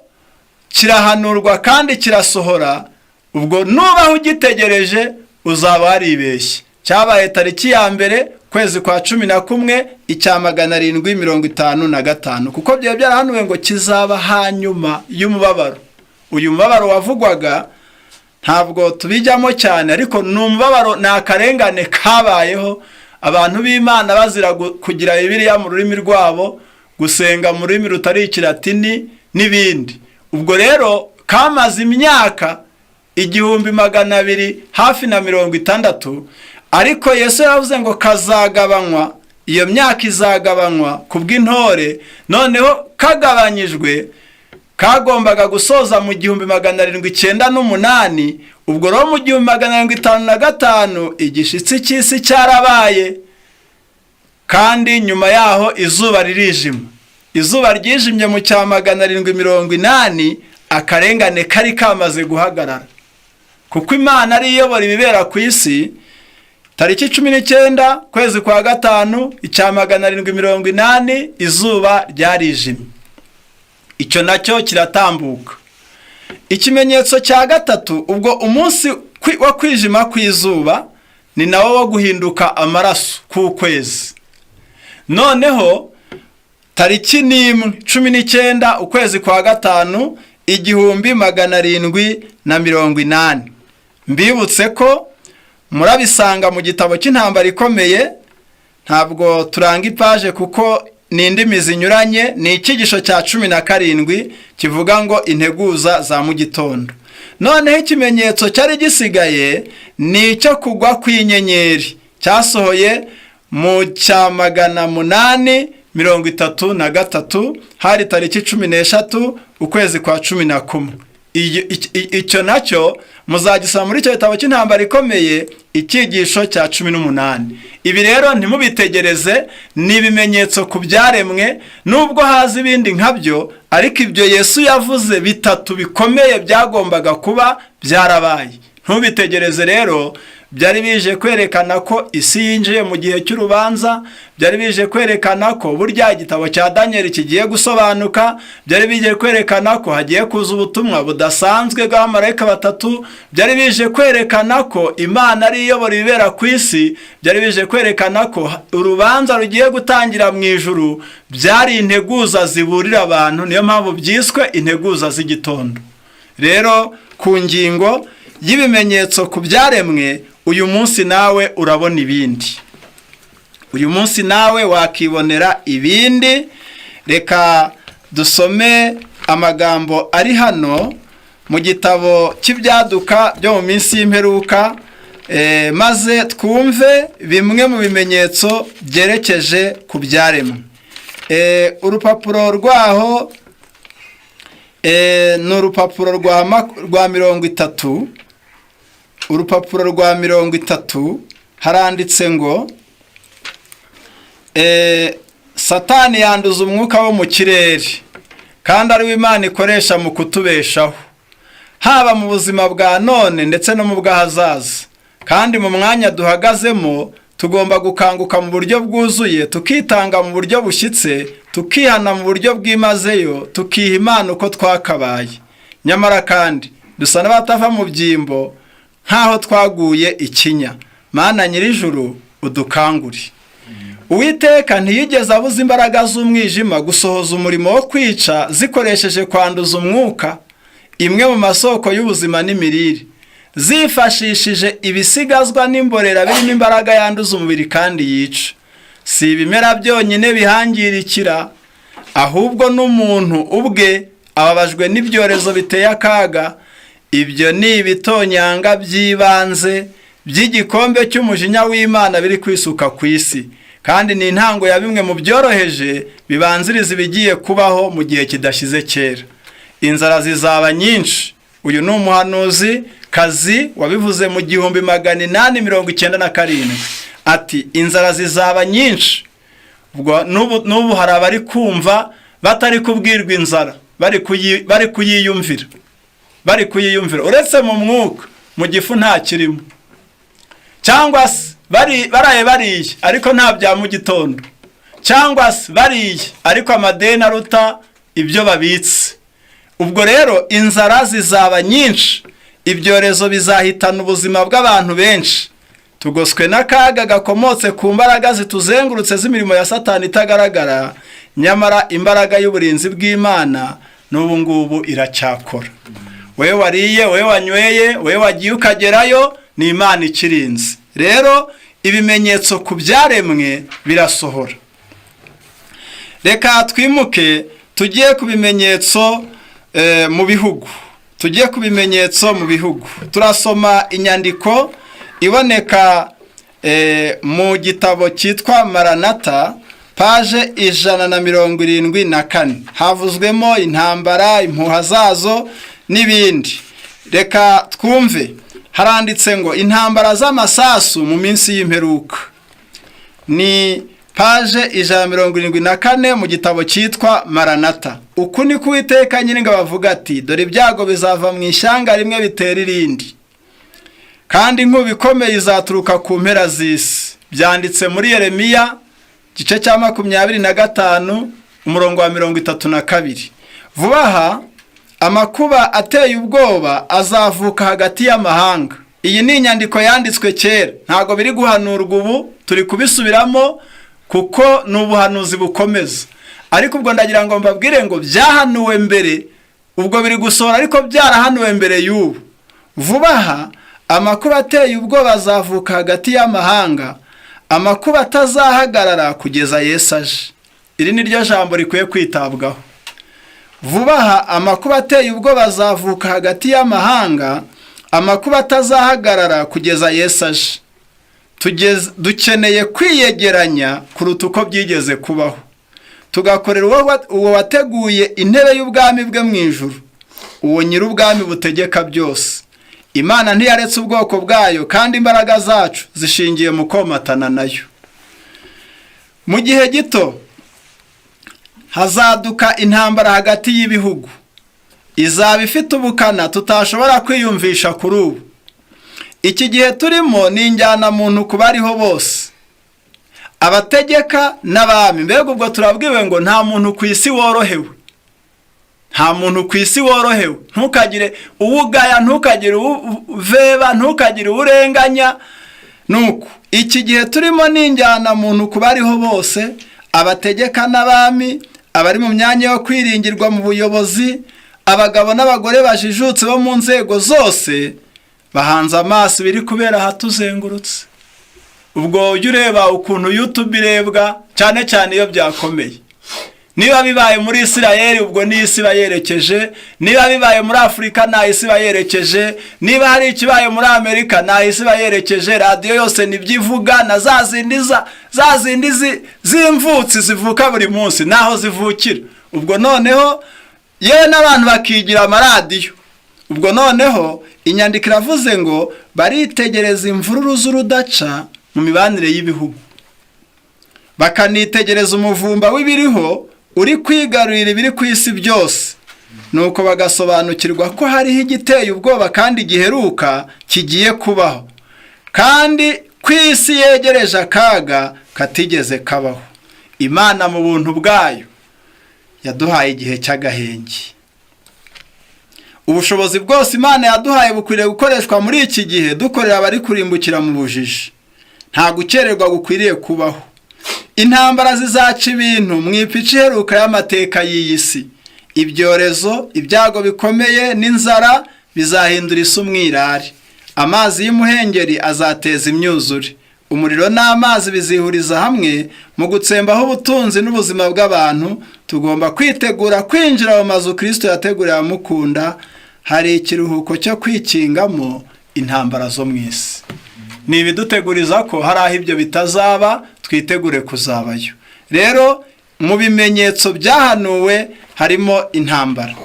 kirahanurwa kandi kirasohora. Ubwo nubaho ugitegereje uzaba waribeshye. Cyabaye tariki ya mbere kwezi kwa 11 1755, kuko byo byarahanuwe ngo kizaba hanyuma y'umubabaro. Uyu mubabaro wavugwaga ntabwo tubijyamo cyane, ariko numubabaro nakarengane kabayeho, abantu b'Imana bazira kugira Bibiliya mu rurimi rwabo, gusenga mu rurimi rutari Ikilatini n'ibindi. Ubwo rero kamaze imyaka 1200 hafi na 60, ariko Yesu yavuze ngo kazagabanywa, iyo myaka izagabanywa kubw'intore. Noneho kagabanyijwe kagombaga gusoza mu 1798. Ubwo rero mu 1755 igishitsi cy'isi cyarabaye, kandi nyuma yaho izuba ririjima. Izuba ryijimye mu 1780, akarengane kari kamaze guhagarara, kuko Imana ari iyobora ibibera ku isi. Tariki 19 kwezi kwa 5 1780 izuba ryarijimye. Icyo nacyo kiratambuka. Ikimenyetso cya 3, ubwo umunsi wo kwijima kw'izuba ni nawo wo guhinduka amaraso k'ukwezi. Noneho tariki 19 ukwezi kwa 5 1780. Mbibutse ko murabisanga mu gitabo cy'intambara ikomeye. Ntabwo turanga ipaje kuko n'indimi zinyuranye, ni icyigisho cya 17 kivuga ngo integuza za mu gitondo. Noneho ikimenyetso cyari gisigaye ni icyo kugwa kw'inyenyeri, cyasohoye mu cya 833 hari tariki 13 ukwezi kwa 11. Icyo nacyo muzagisoma muri icyo gitabo cy'intambara ikomeye, icyigisho cya 18. Ibi rero ntimubitegereze, ni ibimenyetso ku byaremwe, nubwo haza ibindi nkabyo, ariko ibyo Yesu yavuze bitatu bikomeye byagombaga kuba byarabaye. Ntubitegereze rero, byari bije kwerekana ko isi yinjiye mu gihe cy'urubanza, byari bije kwerekana ko burya igitabo cya Daniel kigiye gusobanuka, byari bije kwerekana ko hagiye kuza ubutumwa budasanzwe bw'abamarayika batatu, byari bije kwerekana ko Imana ari iyobora ibibera ku isi, byari bije kwerekana ko urubanza rugiye gutangira mu ijuru. Byari integuza ziburira abantu, niyo mpamvu byiswe integuza z'igitondo. Rero ku ngingo y'ibimenyetso ku byaremwe, uyu munsi nawe urabona ibindi, uyu munsi nawe wakibonera ibindi. Reka dusome amagambo ari hano mu gitabo cy'ibyaduka byo mu minsi y'imperuka, maze twumve bimwe mu bimenyetso byerekeje ku byaremwe. Urupapuro rwaho ni urupapuro rwa 30. Urupapuro rwa 30 haranditse ngo Satani yanduza umwuka wo mu kirere, kandi ari we Imana ikoresha mu kutubeshaho, haba mu buzima bwa none ndetse no mu bw'ahazaza. Kandi mu mwanya duhagazemo tugomba gukanguka mu buryo bwuzuye, tukitanga mu buryo bushyitse, tukihana mu buryo bwimazeyo, tukiha Imana uko twakabaye. Nyamara kandi dusa n'abatava mu byimbo nkaho twaguye ikinya. Mana nyir'ijuru udukangure. Uwiteka ntiyigeze abuza imbaraga z'umwijima gusohoza umurimo wo kwica zikoresheje kwanduza umwuka, imwe mu masoko y'ubuzima n'imirire, zifashishije ibisigazwa n'imborera birimo imbaraga yanduza umubiri kandi yica. Si ibimera byonyine bihangirikira, ahubwo n'umuntu ubwe ababajwe n'ibyorezo biteye akaga. Ibyo ni ibitonyanga by'ibanze by'igikombe cy'umujinya w'Imana biri kwisuka ku isi, kandi ni intango ya bimwe mu byoroheje bibanziriza ibigiye kubaho mu gihe kidashize kera. Inzara zizaba nyinshi. Uyu ni umuhanuzi kazi wabivuze mu 1897 ati inzara zizaba nyinshi. Ubwo n'ubu hari abari kumva batari kubwirwa inzara, bari kuyiyumvira, uretse mu mwuka, mu gifu nta kirimo, cyangwa se bariye ariko nta bya mu gitondo, cyangwa se bariye ariko amadeni aruta ibyo babitse. Ubwo rero inzara zizaba nyinshi, ibyorezo bizahitana ubuzima bw'abantu benshi. Tugoswe n'akaga gakomotse ku mbaraga zituzengurutse z'imirimo ya Satani itagaragara, nyamara imbaraga y'uburinzi bw'Imana n'ubu ngubu iracyakora. Wewe wariye, wewe wanyweye, wewe wagiye ukagerayo, ni Imana ikirinze. Rero ibimenyetso ku byaremwe birasohora. Reka twimuke tugiye ku bimenyetso mu bihugu. Turasoma inyandiko iboneka mu gitabo cyitwa Maranatha, paje 174. Havuzwemo intambara, impuha zazo n'ibindi. Reka twumve. Haranditse ngo intambara z'amasasu mu minsi y'imperuka. Ni paje 174 mu gitabo cyitwa Maranatha. Uku ni Uwiteka Nyiringabo avuga ati, dore ibyago bizava mu ishyanga rimwe bitera irindi, kandi inkuba ikomeye izaturuka ku mpera z'isi. Byanditse muri Yeremiya gice cya 25 umurongo wa 32. Vuba aha amakuba ateye ubwoba azavuka hagati y'amahanga. Iyi ni inyandiko yanditswe kera, ntago biri guhanurwa ubu, turi kubisubiramo kuko n'ubuhanuzi bukomeza. Ariko ubwo ndagira ngo mbabwire ngo byahanuwe mbere, ubwo biri gusohora ariko byarahanuwe mbere y'ubu. Vuba aha amakuba ateye ubwoba azavuka hagati y'amahanga, amakuba atazahagarara kugeza Yesu aje. iri ni ryo jambo rikwiye kwitabwaho. Vuba aha amakuba ateye ubwoba azavuka hagati y'amahanga, amakuba atazahagarara kugeza Yesu aje. Dukeneye kwiyegeranya kuruta uko byigeze kubaho, tugakorera uwo wateguye intebe y'ubwami bwe mu ijuru, uwo nyir'ubwami butegeka byose. Imana ntiyaretse ubwoko bwayo, kandi imbaraga zacu zishingiye mu komatana nayo. Mu gihe gito hazaduka intambara hagati y'ibihugu, izaba ifite ubukana tutashobora kwiyumvisha kuri ubu. Iki gihe turimo ni injyanamuntu ku bariho bose, abategeka n'abami. Mbega ubwo turabwiwe ngo nta muntu ku isi worohewe, nta muntu ku isi worohewe. Ntukagire uwugaya, ntukagire uveba, ntukagire urenganya. Nuko iki gihe turimo ni injyanamuntu ku bariho bose, abategeka n'abami, abari mu myanya yo kwiringirwa mu buyobozi, abagabo n'abagore bajijutse bo mu nzego zose, bahanze amaso biri kubera ahatuzengurutse. Ubwo ujya ureba ukuntu YouTube irebwa, cyane cyane iyo byakomeye. Niba bibaye muri Isirayeli, ubwo ni isi bayerekeje. Niba bibaye muri Afurika, na isi bayerekeje. Niba hari ikibaye muri Amerika, na isi bayerekeje. Radio yose nibyivuga, na za zindi z'imvutsi zivuka buri munsi naho zivukira. Ubwo noneho yewe n'abantu bakigira amaradiyo. Ubwo noneho inyandiko iravuze ngo baritegereza imvururu z'urudaca mu mibanire y'ibihugu, bakanitegereza umuvumba w'ibiriho uri kwigarurira ibiri ku isi byose. Nuko bagasobanukirwa ko hariho igiteye ubwoba kandi giheruka kigiye kubaho, kandi ku isi yegereje akaga katigeze kabaho. Imana mu buntu bwayo yaduhaye igihe cy'agahenge. Ubushobozi bwose Imana yaduhaye bukwiriye gukoreshwa muri iki gihe dukorera abari kurimbukira mu bujiji. Nta gukererwa gukwiriye kubaho. Intambara zizaca ibintu mu ipica iheruka y'amateka y'iyi si. Ibyorezo, ibyago bikomeye n'inzara bizahindura isi umwirare. Amazi y'umuhengeri azateza imyuzure. Umuriro n'amazi bizihuriza hamwe mu gutsembaho ubutunzi n'ubuzima bw'abantu. Tugomba kwitegura kwinjira mu mazu Kristo yateguriye abamukunda. Hari ikiruhuko cyo kwikingamo intambara zo mu isi. Ni ibiduteguriza ko hari aho ibyo bitazaba, twitegure kuzabayo. Rero mu bimenyetso byahanuwe harimo intambara.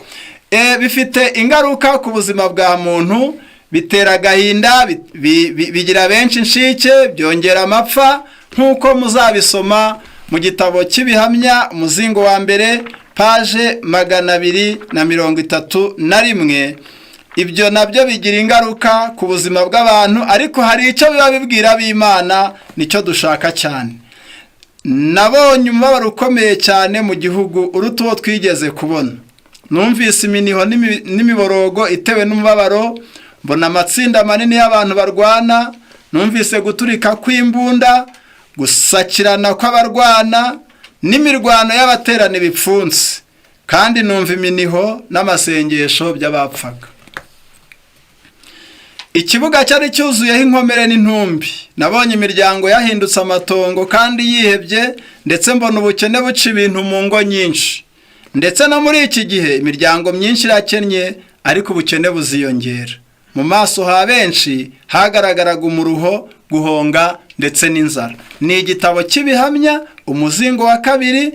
Bifite ingaruka ku buzima bwa muntu, bitera agahinda, bigira benshi inshike, byongera amapfa, nk'uko muzabisoma mu gitabo cy'ibihamya umuzingo wa mbere paje 231. Ibyo nabyo bigira ingaruka ku buzima bw'abantu, ariko hari icyo biba bibwira b'Imana, nicyo dushaka cyane. Nabonye umubabaro ukomeye cyane mu gihugu uruta uwo twigeze kubona. Numvise iminiho n'imiborogo itewe n'umubabaro, mbona amatsinda manini y'abantu barwana, numvise guturika kw'imbunda, gusakirana kw'abarwana n'imirwano y'abaterana ibipfunsi, kandi numva iminiho n'amasengesho by'abapfaga. Ikibuga cyari cyuzuyeho inkomere n'intumbi. Nabonye imiryango yahindutse amatongo kandi yihebye, ndetse mbona ubukene buca ibintu mu ngo nyinshi. Ndetse no muri iki gihe imiryango myinshi irakennye, ariko ubukene buziyongera. Mu maso ha benshi hagaragaraga umuruho, guhonga ndetse n'inzara. Ni igitabo cy'ibihamya umuzingo wa kabiri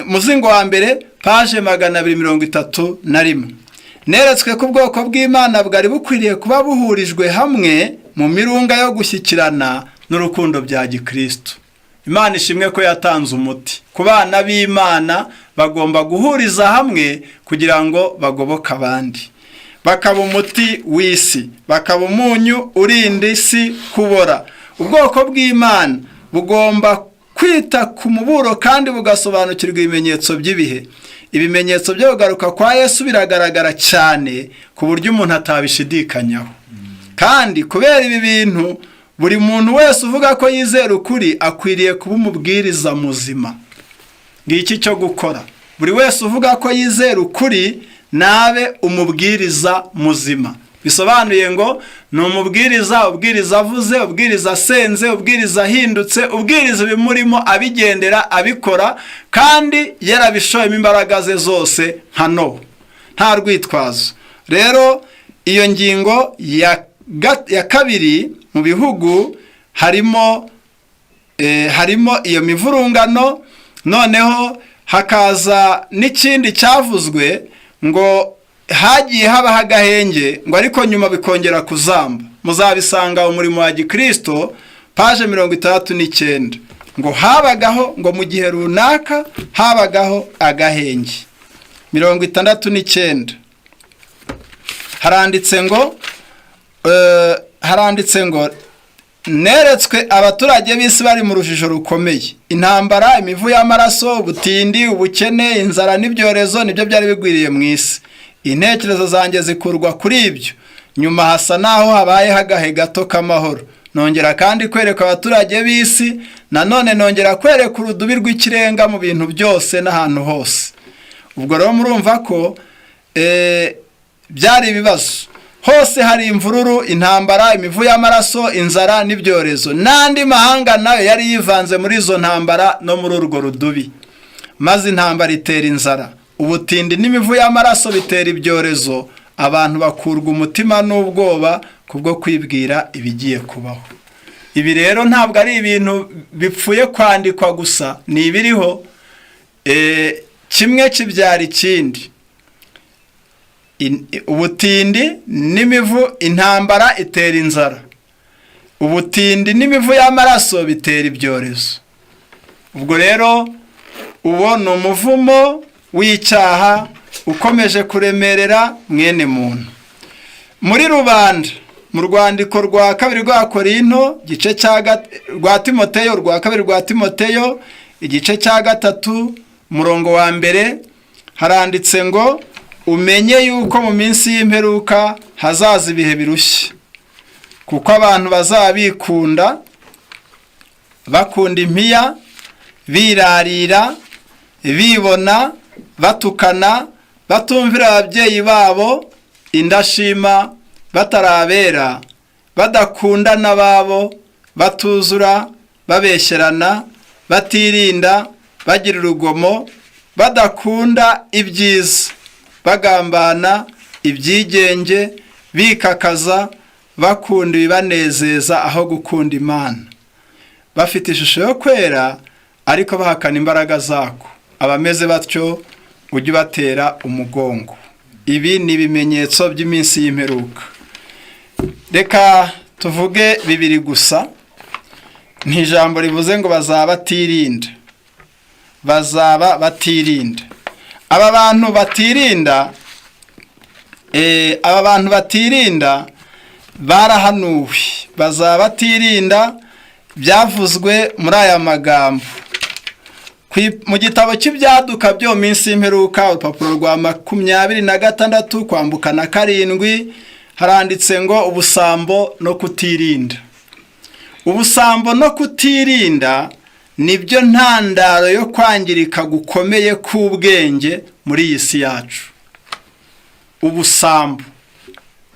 umuzingo wa mbere paje 231. Neretswe ko ubwoko bw'Imana bwari bukwiriye kuba buhurijwe hamwe mu mirunga yo gushyikirana n'urukundo bya Gikristo. Imana ishimwe ko yatanze umuti. Ku bana b'Imana bagomba guhuriza hamwe kugira ngo bagoboke abandi. Bakaba umuti w'isi, bakaba umunyu urinda isi kubora. Ubwoko bw'Imana bugomba kwita ku muburo kandi bugasobanukirwa ibimenyetso by'ibihe. Ibimenyetso byo kugaruka kwa Yesu biragaragara cyane ku buryo umuntu atabishidikanyaho. Kandi kubera ibi bintu, buri muntu wese uvuga ko yizera ukuri akwiriye kuba umubwiriza muzima. Ngiki cyo gukora. Buri wese uvuga ko yizera ukuri nabe umubwiriza muzima. bisobanuye ngo ni umubwiriza, ubwiriza avuze, ubwiriza asenze, ubwiriza ahindutse, ubwiriza ibimurimo abigendera abikora kandi yarabishoyemo imbaraga ze zose nka Nowa, nta rwitwazo. Rero iyo ngingo ya kabiri mu bihugu harimo iyo mivurungano. Noneho hakaza n'ikindi cyavuzwe ngo hagiye habaho agahenge, ngo ariko nyuma bikongera kuzamba. Muzabisanga umurimo wa Gikristo paje 69, ngo habagaho, ngo mu gihe runaka habagaho agahenge. 69 haranditse ngo neretswe abaturage b'isi bari mu rujijo rukomeye, intambara, imivu y'amaraso, ubutindi, ubukene, inzara n'ibyorezo nibyo byari bigwiriye mu isi. Intekerezo zanjye zikurwa kuri ibyo, nyuma hasa naho habayeho agahe gato k'amahoro. Nongera kandi kwereka abaturage b'isi, nanone nongera kwereka urudubi rw'ikirenga mu bintu byose n'ahantu hose. Ubwo rero murumva ko byari ibibazo. Hose hari imvururu, intambara, imivu y'amaraso, inzara n'ibyorezo. N'andi mahanga nayo yari yivanze muri izo ntambara no muri urwo rudubi. Maze intambara itera inzara, ubutindi n'imivu y'amaraso bitera ibyorezo, abantu bakurwa umutima n'ubwoba kubwo kwibwira ibigiye kubaho. Ibi rero ntabwo ari ibintu bipfuye kwandikwa gusa, ni ibiriho, kimwe kibyara ikindi. Ubutindi n'imivu, intambara itera inzara, ubutindi n'imivu y'amaraso bitera ibyorezo. Ubwo rero uwo ni umuvumo w'icyaha ukomeje kuremerera mwene muntu. Muri rubanda, mu rwandiko rwa kabiri rwa Korinto, rwa Timoteyo, rwa kabiri rwa Timoteyo, igice cya 3 umurongo wa 1, haranditse ngo umenye yuko mu minsi y'imperuka hazaza ibihe birushye, kuko abantu bazabikunda, bakunda impiya, birarira, bibona, batukana, batumvira ababyeyi babo, indashima, batarabera, badakunda n'ababo, batuzura, babesherana, batirinda, bagira urugomo, badakunda ibyiza, bagambana, ibyigenge, bikakaza, bakunda ibibanezeza aho gukunda Imana, bafite ishusho yo kwera ariko bahakana imbaraga zako. Abameze batyo ujye batera umugongo. Ibi ni ibimenyetso by'iminsi y'imperuka. Reka tuvuge bibiri gusa. Ijambo rivuze ngo bazaba batirinda, bazaba batirinda. Aba bantu batirinda barahanuwe, bazaba batirinda, byavuzwe muri aya magambo mu gitabo cy'ibyaduka byo minsi y'imperuka, urupapuro rwa 26 kwambuka na 7, haranditse ngo ubusambo no kutirinda. Ubusambo no kutirinda nibyo ntandaro yo kwangirika gukomeye k'ubwenge muri iyi si yacu. Ubusambo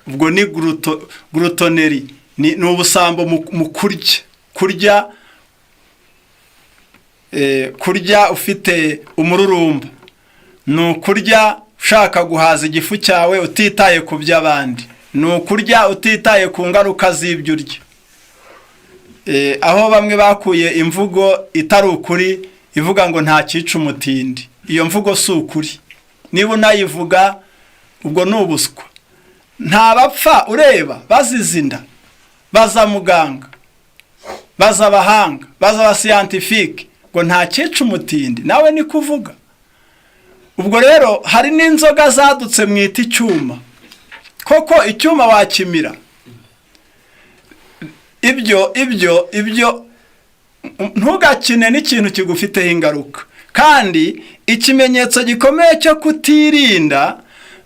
ubwo ni glutoneri, ni ubusambo mu kurya ufite umururumba, ni ukurya ushaka guhaza igifu cyawe utitaye ku by'abandi, ni ukurya utitaye ku ngaruka z'ibyo urya. Aho bamwe bakuye imvugo itari ukuri ivuga ngo nta cyica umutindi, iyo mvugo si ukuri. Niba unayivuga ubwo ni ubuswa. Nta bapfa ureba bazizinda, baza muganga, baza abahanga, baza abasiyantifike, ngo nta cyica umutindi, nawe ni kuvuga. Ubwo rero hari n'inzoga zadutse mwita icyuma, koko icyuma wakimira. Ibyo ntugakine n'ikintu kigufiteho ingaruka. Kandi ikimenyetso gikomeye cyo kutirinda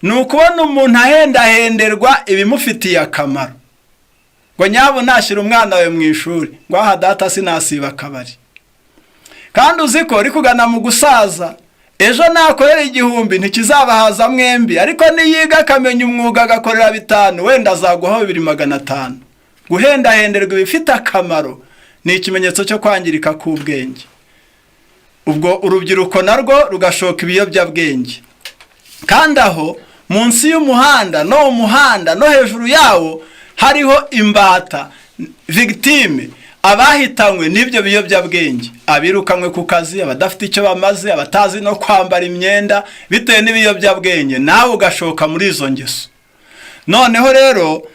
ni ukubona umuntu ahendahenderwa ibimufitiye akamaro. Ngo nyabo nashyira umwana we mu ishuri, ngo aha data sinasiba akabari. Kandi uziko uri kugana mu gusaza, ejo nakorera 1000 ntikizabahaza mwembi, ariko niyiga akamenya umwuga agakorera 5 wenda azaguha 2500. Guhendahenderwa ibifite akamaro ni ikimenyetso cyo kwangirika k'ubwenge. Ubwo urubyiruko narwo rugashoka ibiyobyabwenge, kandi aho munsi y'umuhanda no umuhanda no hejuru yawo hariho imbata, victime, abahitanywe n'ibyo biyobyabwenge, abirukanwe ku kazi, abadafite icyo bamaze, abatazi no kwambara imyenda bitewe n'ibiyobyabwenge, nawe ugashoka muri izo ngeso. Noneho rero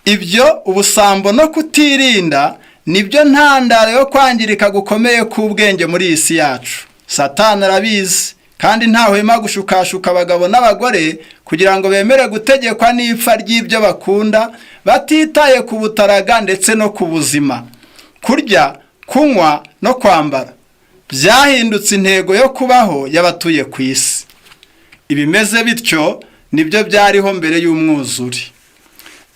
ibyo ubusambo no kutirinda nibyo ntandaro yo kwangirika gukomeye k'ubwenge muri iyi si yacu. Satani arabizi kandi ntahwema gushukashuka abagabo n'abagore kugira ngo bemere gutegekwa n'ipfa ry'ibyo bakunda, batitaye ku butaraga ndetse no ku buzima. Kurya, kunywa no kwambara byahindutse intego yo kubaho y'abatuye ku isi. Ibimeze bityo nibyo byariho mbere y'umwuzure.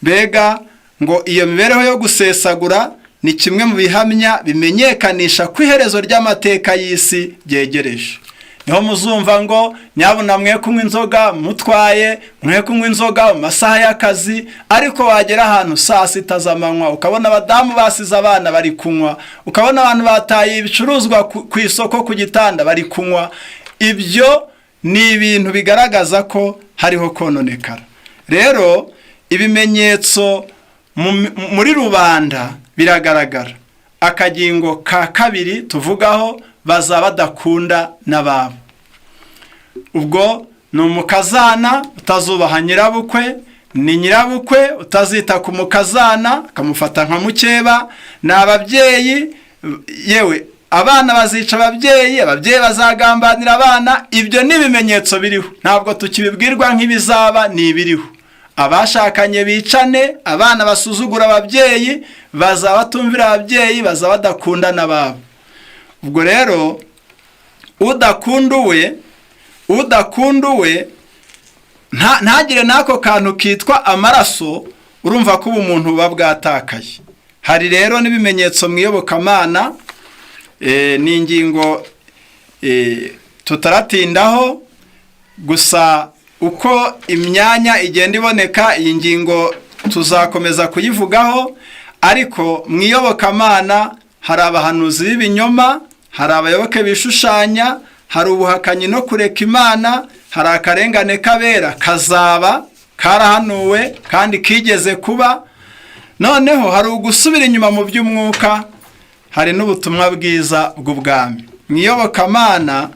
Mbega ngo iyo mibereho yo gusesagura ni kimwe mu bihamya bimenyekanisha ko iherezo ry'amateka y'isi ryegereje. Niho muzumva ngo nyabuna mwe kunywa inzoga mutwaye, mwe kunywa inzoga mu masaha y'akazi, ariko wagera ahantu saa sita z'amanywa ukabona abadamu basize abana bari kunywa, ukabona abantu bataye ibicuruzwa ku isoko ku gitanda bari kunywa. Ibyo ni ibintu bigaragaza ko hariho kononekara. Rero ibimenyetso muri rubanda biragaragara. Akagingo ka kabiri tuvugaho, baza badakunda n'ababo. Ubwo ni umukazana utazubaha nyirabukwe, ni nyirabukwe utazita ku mukazana akamufata nka mukeba, ni ababyeyi, yewe abana bazica ababyeyi, ababyeyi bazagambanira abana. Ibyo ni ibimenyetso biriho, ntabwo tukibibwirwa nk'ibizaba, ni ibiriho. Abashakanye bicane, abana basuzugura ababyeyi, baza batumvira ababyeyi, baza badakunda n'ababo. Ubwo rero udakunduwe ntagire nako kantu kitwa amaraso, urumva ko ubumuntu buba bwatakaye. Hari rero n'ibimenyetso mwiyobokamana, ni ingingo tutaratindaho, gusa uko imyanya igenda iboneka iyi ngingo tuzakomeza kuyivugaho. Ariko mwiyobokamana hari abahanuzi b'ibinyoma, hari abayoboke bishushanya, hari ubuhakanyi no kureka Imana, hari akarengane kabera kazaba karahanuwe kandi kigeze kuba. Noneho hari ugusubira inyuma mu by'umwuka, hari n'ubutumwa bwiza bw'ubwami. Mwiyobokamana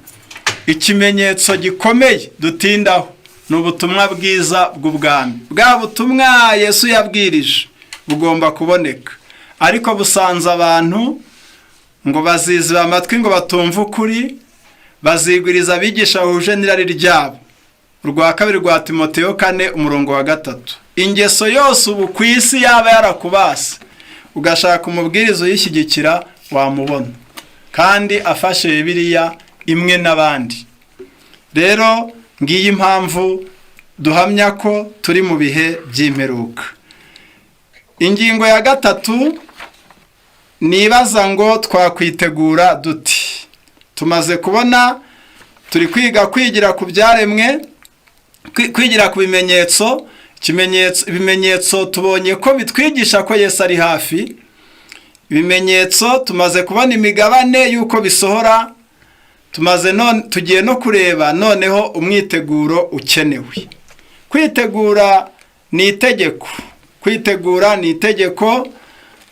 ikimenyetso gikomeye dutindaho ni ubutumwa bwiza bw'ubwami. Bwa butumwa Yesu yabwirije bugomba kuboneka, ariko busanze abantu ngo baziziba amatwi ngo batumva ukuri, bazigwiriza abigisha bahuje n'irari ryabo. Urwa kabiri rwa Timoteyo 4:3. Ingeso yose ubu ku isi yaba yarakubase, ugashaka umubwiriza uyishyigikira, wamubona kandi afashe Bibiliya imwe n'abandi. Rero ngiyi impamvu duhamya ko turi mu bihe by'imperuka. Ingingo ya 3 nibaza ngo twakwitegura duti. Tumaze kubona turi kwigira ku byaremwe, kwigira ku bimenyetso. Ibimenyetso tubonye ko bitwigisha ko Yesu ari hafi. Ibimenyetso tumaze kubona imigabane yuko bisohora. Tugiye no kureba noneho umwiteguro ukenewe. Kwitegura ni itegeko. Kwitegura ni itegeko.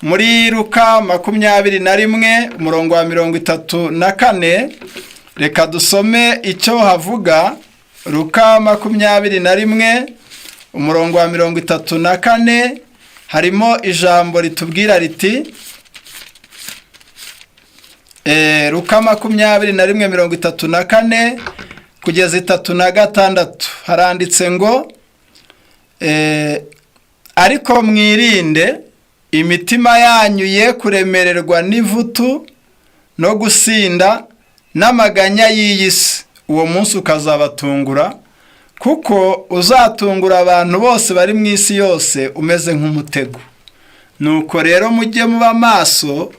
Muri Luka 21:34, reka dusome icyo havuga. Luka 21:34 harimo ijambo ritubwira riti, Luka 21:34 kugeza 36 haranditse ngo, ariko mwirinde imitima yanyu ye kuremererwa n'ivutu no gusinda n'amaganya y'iyi si, uwo munsi ukazabatungura, kuko uzatungura abantu bose bari mu isi yose umeze nk'umutego. Nuko rero mujye muba maso,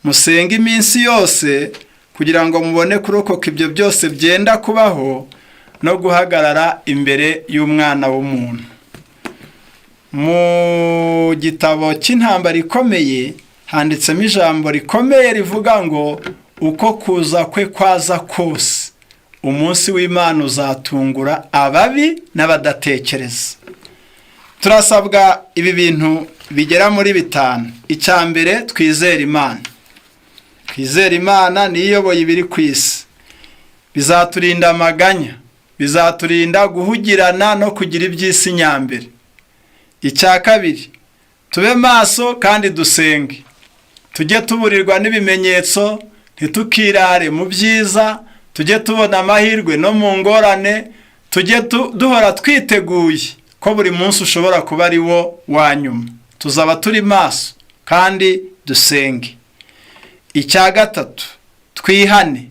musenge iminsi yose, kugira ngo mubone kurokoka ibyo byose byenda kubaho no guhagarara imbere y'umwana w'umuntu. Mu gitabo cy'intambara ikomeye handitsemo ijambo rikomeye rivuga ngo uko kuza kwe kwaza kose umunsi w'Imana uzatungura ababi n'abadatekereza. Turasabwa ibi bintu bigera muri 5. Icya mbere, twizere Imana. Twizere Imana niyo iyoboye ibiri ku isi. Bizaturinda amaganya, bizaturinda guhugirana no kugira iby'isi nyambere. Icya kabiri, tube maso kandi dusenge. Tujye tuburirwa n'ibimenyetso, ntitukirare mu byiza, tujye tubona amahirwe no mu ngorane, tujye duhora twiteguye ko buri munsi ushobora kuba ari wo wa nyuma. Tuzaba turi maso kandi dusenge. Icya gatatu, twihane.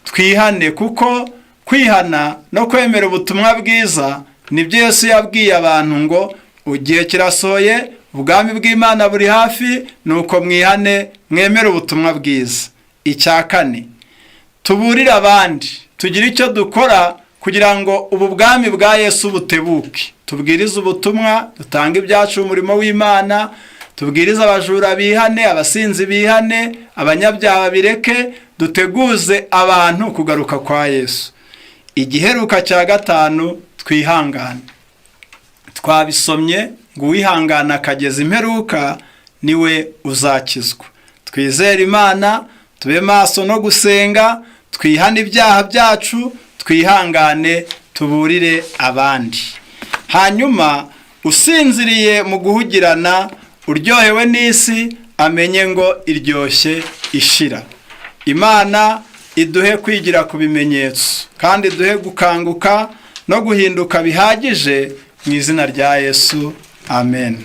Twihane kuko kwihana no kwemera ubutumwa bwiza nibyo Yesu yabwiye abantu ngo ugiye kirasohoye, ubwami bw'Imana buri hafi, nuko mwihane mwemere ubutumwa bwiza. Icya kane, tuburire abandi, tugire icyo dukora kugira ngo ubu bwami bwa Yesu butebuke. Tubwirize ubutumwa, dutanga ibyacu umurimo w'Imana, tubwirize abajura bihane, abasinzi bihane, abanyabyaha bireke, duteguze abantu kugaruka kwa Yesu. Igiheruka cya gatanu, twihangane. Twabisomye ngo uwihangana akageza imperuka niwe uzakizwa. Twizere Imana, tube maso no gusenga, twihane ibyaha byacu, twihangane, tuburire abandi. Hanyuma usinziriye mu guhugirana, uryohewe n'isi, amenye ngo iryoshye ishira. Imana iduhe kwigira ku bimenyetso kandi duhe gukanguka no guhinduka bihagije mu izina rya Yesu. Amen.